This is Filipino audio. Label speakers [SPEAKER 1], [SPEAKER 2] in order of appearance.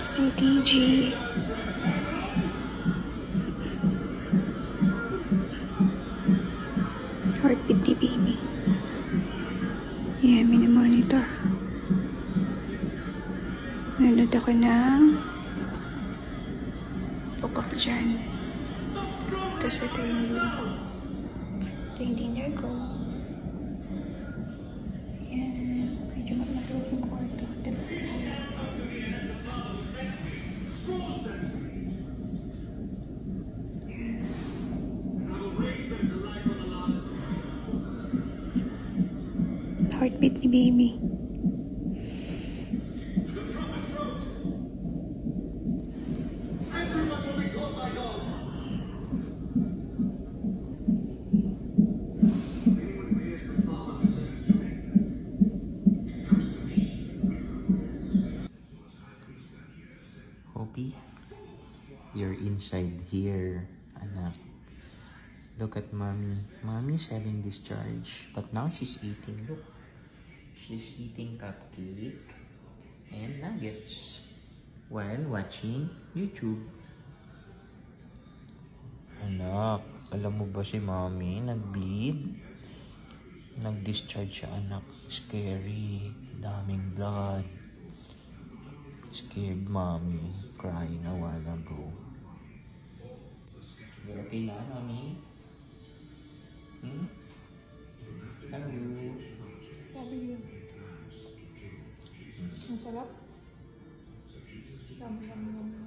[SPEAKER 1] CTG. Heartbeat ni baby. Yeah, mini-monitor. Nanood ako ng Book of John. Tapos ito yung dinner ko. Ayan. Medyo magmatuloy yung kwarto. Diba? Heartbeat ni baby.
[SPEAKER 2] Hopi, you're inside here, anak. Look at mommy. Mommy's having discharge, but now she's eating. Look, she's eating cupcake and nuggets while watching YouTube. Anak, alam mo ba si mommy nag-bleed? Nag-discharge siya, anak. Scary. Daming blood. Scared mommy. Crying a while ago. You're okay na, mommy? Love you.
[SPEAKER 1] Love you. Ang sarap. Lam.